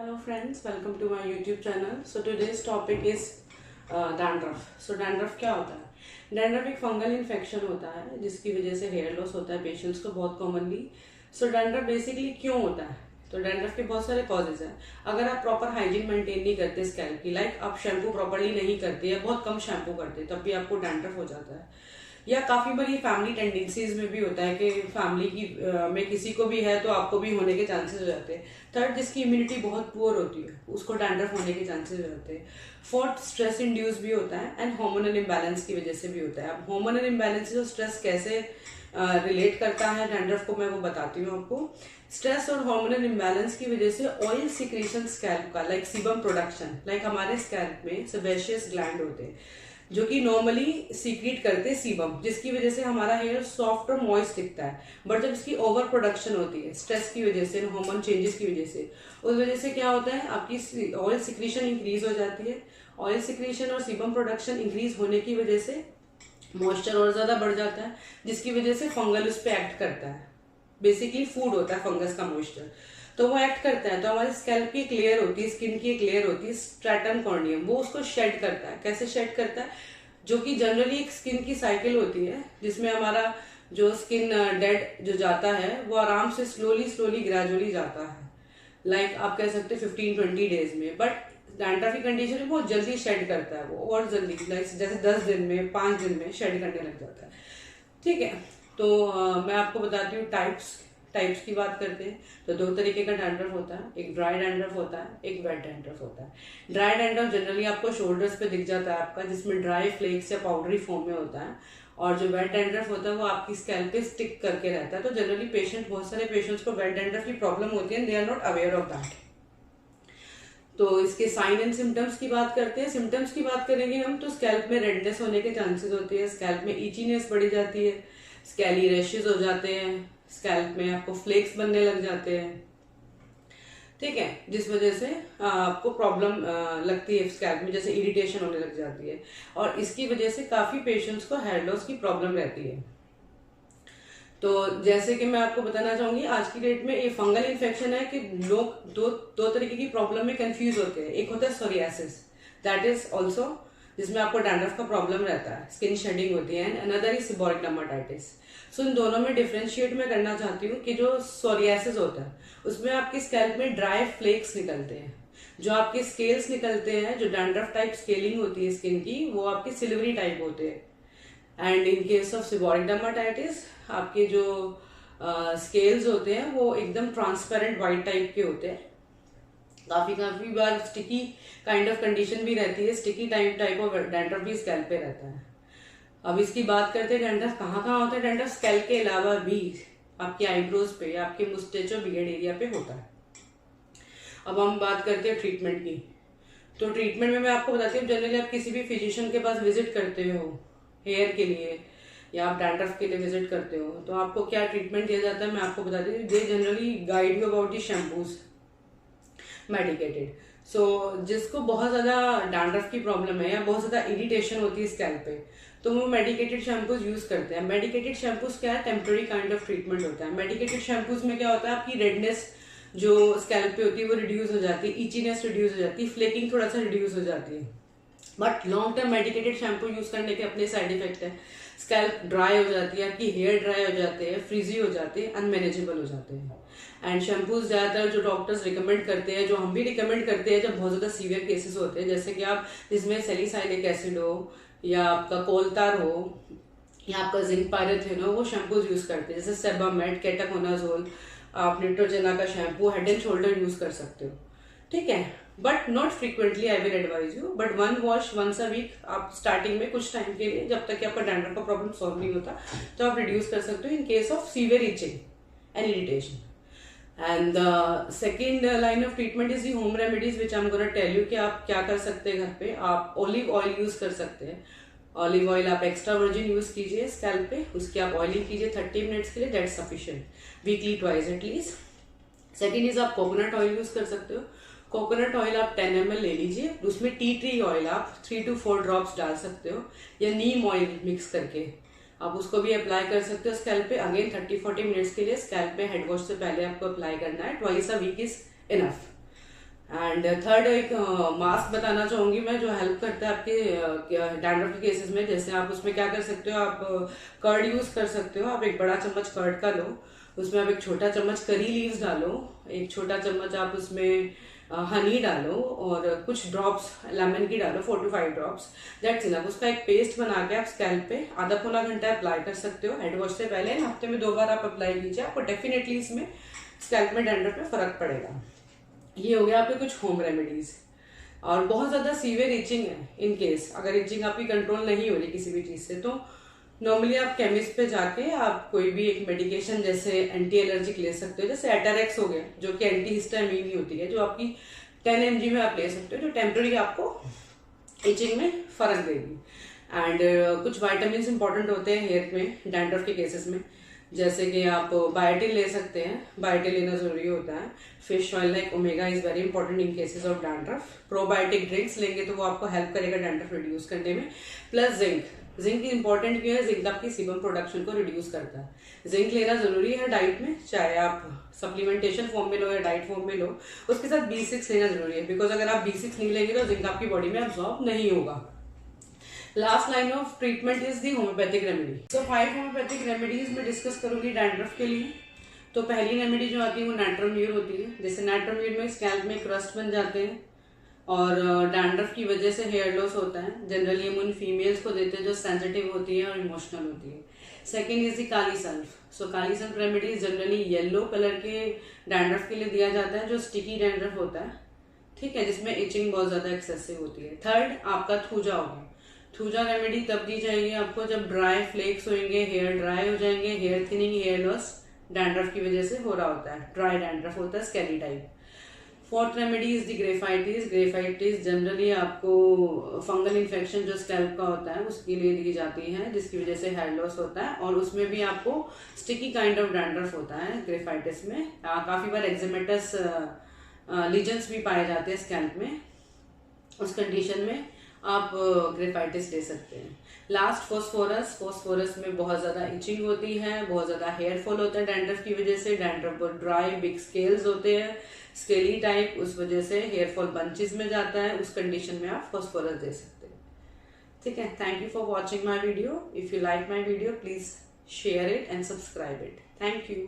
Hello friends, welcome to my YouTube channel. So today's topic is dandruff. So dandruff क्या होता है? Dandruff एक fungal infection होता है जिसकी वजह से हेयर लॉस होता है पेशेंट्स को बहुत कॉमनली. सो dandruff बेसिकली क्यों होता है? तो dandruff के बहुत सारे कॉजेज हैं. अगर आप प्रॉपर हाइजीन मेंटेन नहीं करते स्कैल्प की, लाइक आप शैम्पू प्रॉपरली नहीं करते या बहुत कम शैम्पू करते, तब भी आपको dandruff हो जाता है. या काफी बार ये फैमिली टेंडेंसीज में भी होता है कि फैमिली की में किसी को भी है तो आपको भी होने के चांसेस हो जाते हैं. थर्ड, जिसकी इम्यूनिटी बहुत पुअर होती है उसको डैंड्रफ होने के चांसेस हो जाते हैं. फोर्थ, स्ट्रेस इंड्यूस भी होता है एंड हार्मोनल इम्बैलेंस की वजह से भी होता है. अब हार्मोनल इम्बैलेंस और स्ट्रेस कैसे रिलेट करता है डैंड्रफ को मैं वो बताती हूँ आपको. स्ट्रेस और हार्मोनल इम्बैलेंस की वजह से ऑयल सिक्रीशन स्कैल्प का, लाइक सीबम प्रोडक्शन, लाइक हमारे स्कैल्प में सेबेशियस ग्लैंड होते हैं जो कि नॉर्मली सीक्रेट करते हैं सीबम, जिसकी वजह से हमारा हेयर सॉफ्ट और मॉइस्ट दिखता है. बट जब इसकी ओवर प्रोडक्शन होती है स्ट्रेस की वजह से, हार्मोन चेंजेस की वजह से, उस वजह से क्या होता है आपकी ऑयल सिक्रीशन इंक्रीज हो जाती है. ऑयल सिक्रीशन और सीबम प्रोडक्शन इंक्रीज होने की वजह से मॉइस्चर और ज्यादा बढ़ जाता है, जिसकी वजह से फंगल उस पर एक्ट करता है. बेसिकली फूड होता है फंगस का मॉइस्चर, तो वो एक्ट करता है. तो हमारी स्कैल्प की एक लेयर होती है, स्किन की एक लेयर होती है स्ट्रैटम कॉर्नियम, वो उसको शेड करता है. कैसे शेड करता है? जो कि जनरली एक स्किन की साइकिल होती है जिसमें हमारा जो स्किन डेड जो जाता है वो आराम से स्लोली ग्रेजुअली जाता है. लाइक आप कह सकते हैं 15-20 डेज में. बट डैंड्रफ की कंडीशन में बहुत जल्दी शेड करता है वो, और जल्दी, लाइक जैसे 10 दिन में 5 दिन में शेड करने लग जाता है. ठीक है, तो मैं आपको बताती हूँ टाइप्स की बात करते हैं. तो 2 तरीके का डैंड्रफ होता है, एक ड्राई डैंड्रफ होता है, एक वेट डैंड्रफ होता है. ड्राई डैंड्रफ जनरली आपको शोल्डर्स पे दिख जाता है आपका, जिसमें ड्राई फ्लेक्स या पाउडरी फॉर्म में होता है. और जो वेट डैंड्रफ होता है वो आपकी स्कैल्प पे स्टिक करके रहता है. तो जनरली बहुत सारे पेशेंट्स को वेट डैंड्रफ की प्रॉब्लम होती है, they are not aware of that. तो इसके साइन एंड सिम्टम्स की बात करते हैं. सिम्टम्स की बात करेंगे हम तो स्कैल्प में रेडनेस होने के चांसेस होते हैं, स्कैल्प में इचीनेस बढ़ी जाती है, स्कैली रैशेज हो जाते हैं, स्कैल्प में आपको फ्लेक्स बनने लग जाते हैं. ठीक है, जिस वजह से आपको प्रॉब्लम लगती है स्कैल्प में, जैसे इरिटेशन होने लग जाती है. और इसकी वजह से काफी पेशेंट्स को हेयर लॉस की प्रॉब्लम रहती है. तो जैसे कि मैं आपको बताना चाहूंगी, आज की डेट में ये फंगल इन्फेक्शन है कि लोग दो तरीके की प्रॉब्लम में कंफ्यूज होते हैं. एक होता है सोरियासिस, दैट इज ऑल्सो जिसमें आपको डैंड्रफ का प्रॉब्लम रहता है, स्किन शेडिंग होती है. And another is seborrhoeic dermatitis. So इन दोनों में डिफरेंशिएट मैं करना चाहती हूँ कि जो सोरियासिस होता है उसमें आपकी स्कैल्प में ड्राई फ्लेक्स निकलते हैं. जो आपके स्केल्स निकलते हैं, जो डैंड्रफ टाइप स्केलिंग होती है स्किन की, वो आपके सिल्वरी टाइप होते हैं. And in case of seborrhoeic dermatitis आपके जो स्केल्स होते हैं वो एकदम ट्रांसपेरेंट व्हाइट टाइप के होते हैं. काफी बार स्टिकी काइंड ऑफ कंडीशन भी रहती है, स्टिकी टाइप ऑफ डैंड्रफ भी स्कैल्प पे रहता है. अब इसकी बात करते हैं डैंड्रफ कहाँ होता है. डैंड्रफ स्कैल्प के अलावा भी आपके आईब्रोज पे, आपके मुस्टेचो बियर्ड एरिया पे होता है. अब हम बात करते हैं ट्रीटमेंट की. तो ट्रीटमेंट में मैं आपको बताती हूँ, जनरली आप किसी भी फिजिशियन के पास विजिट करते हो हेयर के लिए या आप डैंड्रफ के लिए विजिट करते हो, तो आपको क्या ट्रीटमेंट दिया जाता है मैं आपको बताती हूँ. They generally guide you about the shampoos medicated. So जिसको बहुत ज्यादा डैंड्रफ की प्रॉब्लम है या बहुत ज्यादा इरिटेशन होती है स्कैल्प पे, तो वो मेडिकेटेड शैम्पूज यूज करते हैं. मेडिकेटेड शैम्पूज क्या है? टेम्पररी काइंड ऑफ ट्रीटमेंट होता है. मेडिकेटेड शैम्पूज में क्या होता है, आपकी रेडनेस जो स्कैल्प पे होती है वो रिड्यूस हो जाती है, इचीनेस रिड्यूस हो जाती है, फ्लेकिंग थोड़ा सा रिड्यूस हो जाती है. But long term medicated shampoo use करने के अपने साइड इफेक्ट है. स्कैल्प ड्राई हो जाती है, आपकी हेयर ड्राई हो जाते हैं, फ्रीजी हो जाते हैं, अनमेनेजेबल हो जाते हैं. एंड शैम्पूज ज्यादातर जो डॉक्टर्स रिकमेंड करते हैं, जो हम भी रिकमेंड करते हैं जब बहुत ज्यादा सीवियर केसेस होते हैं, जैसे कि आप जिसमें सैलिसाइलिक एसिड हो या आपका कोलतार हो या आपका जिंक पायरेथेन हो, वो शैम्पूज यूज करते हैं. जैसे सेबामेड, केटाकोनाजोल, आप न्यूट्रोजेना का shampoo Head and Shoulder use कर सकते हो. ठीक है, but not frequently I will advise you. But one wash once a week आप स्टार्टिंग में कुछ टाइम के लिए, जब तक कि आपका डैंड्रफ का प्रॉब्लम सॉल्व नहीं होता, तो आप रिड्यूस कर सकते हो in case of severe itching and irritation. And the second line of treatment is the home remedies which I am gonna tell you कि आप क्या कर सकते हैं घर पे. आप ऑलिव ऑयल यूज कर सकते हैं. ऑलिव ऑयल आप एक्स्ट्रा वर्जिन यूज कीजिए स्कैल्प पे, उसकी आप ऑयलिंग कीजिए 30 मिनट्स के लिए, that's sufficient, weekly twice at least. Second is आप कोकोनट ऑयल यूज कर सकते हो. कोकोनट ऑयल आप 10 ml ले लीजिए, उसमें टी ट्री ऑयल आप 3 to 4 ड्रॉप्स डाल सकते हो, या नीम ऑयल मिक्स करके आप उसको भी अप्लाई कर सकते हो स्कैल्प पे. अगेन 30-40 मिनट्स के लिए स्कैल्प पे हेड वॉश से पहले आपको अप्लाई करना है. Twice a week is enough. And third एक मास्क बताना चाहूंगी मैं, जो हेल्प करता है आपके डैंड्रफ के केसेस में। जैसे आप उसमें क्या कर सकते हो, आप कर्ड यूज कर सकते हो। आप एक बड़ा चम्मच कर्ड का लो, उसमें आप एक छोटा चम्मच करी लीव्स डालो, एक छोटा चम्मच आप उसमें हनी डालो और कुछ ड्रॉप्स लेमन की डालो, 4 to 5 ड्रॉप्स, दैट्स इनफ। उसका एक पेस्ट बना के आप स्कैल्प पे आधा पौना घंटा अप्लाई कर सकते हो हेड वॉश से पहले। हफ्ते में 2 बार आप अप्लाई कीजिए, आपको डेफिनेटली इसमें स्कैल्प में डैंड्रफ में फर्क पड़ेगा। ये हो गया आपके कुछ होम रेमेडीज। और बहुत ज्यादा सीवियर इचिंग है, इन केस अगर इचिंग आपकी कंट्रोल नहीं हो रही किसी भी चीज से, तो नॉर्मली आप केमिस्ट पे जाके आप कोई भी एक मेडिकेशन जैसे एंटी एलर्जिक ले सकते हो। जैसे एटारेक्स हो गया, जो कि एंटी हिस्टामिन ही होती है, जो आपकी 10 mg में आप ले सकते हो, जो टेम्पररी आपको इचिंग में फर्क देगी। एंड कुछ वाइटामिन इंपॉर्टेंट होते हैं हेयर में डैंड्रफ के केसेस में, जैसे कि आप बायोटिन ले सकते हैं, बायोटिन लेना जरूरी होता है। Fish oil like omega is very important in cases of dandruff. Probiotic drinks लेंगे तो वो आपको हेल्प करेगा डैंड्रफ रिड्यूस करने में। प्लस जिंक, जिंक इंपॉर्टेंट क्यों है, जिंक आपकी सीबम प्रोडक्शन को रिड्यूस करता है। जिंक लेना जरूरी है डाइट में, चाहे आप सप्लीमेंटेशन फॉर्म में लो या डाइट फॉर्म में लो। उसके साथ B6 लेना जरूरी है, बिकॉज अगर आप B6 नहीं लेंगे तो जिंक आपकी बॉडी में अब्सॉर्ब नहीं होगा। Last line of treatment is the homeopathic remedy. So 5 homeopathic remedies में डिस्कस करूंगी डैंड्रफ के लिए। तो पहली रेमेडी जो आती है वो नाइट्रोम्यूर होती है। जैसे नाइट्रोम्यूर में स्कैल्प में क्रस्ट बन जाते हैं और डैंड्रफ की वजह से हेयर लॉस होता है। जनरली हम उन फीमेल्स को देते हैं जो सेंसिटिव होती है और इमोशनल होती है। Second is the kali sulph. So kali sulph remedy generally yellow colour के डैंड्रफ के लिए दिया जाता है, जो स्टिकी डैंड्रफ होता है, ठीक है, जिसमें इचिंग बहुत ज्यादा एक्सेसिव होती है। थर्ड आपका थूजा होगा। थूजा रेमेडी तब दी जाएगी आपको जब ड्राई फ्लेक्स होंगे, हेयर ड्राई हो जाएंगे, hair thinning, hair loss dandruff की वजह से हो रहा होता है, ड्राई डैंड्रफ होता है, scaly type. Fourth remedy is the graphites. Graphites generally आपको फंगल इन्फेक्शन जो स्कैल्प का होता है उसके लिए दी जाती है, जिसकी वजह से हेयर लॉस होता है, और उसमें भी आपको स्टिकी काइंड ऑफ डैंड्रफ होता है ग्रेफाइटिस में। काफी बार एक्जिमेटस लीजन्स भी पाए जाते हैं स्कैल्प में, उस कंडीशन में आप ग्रेफाइटिस ले सकते हैं। Last phosphorus. फॉस्फोरस में बहुत ज्यादा इचिंग होती है, बहुत ज्यादा हेयर फॉल होता है डैंड्रफ की वजह से। डैंड्रफ पर ड्राई बिग स्केल्स होते हैं, स्केली टाइप, उस वजह से हेयर फॉल बंचेस में जाता है। उस कंडीशन में आप फॉस्फोरस दे सकते हैं, ठीक है। Thank you for watching my video. If you like my video please share it and subscribe it. Thank you.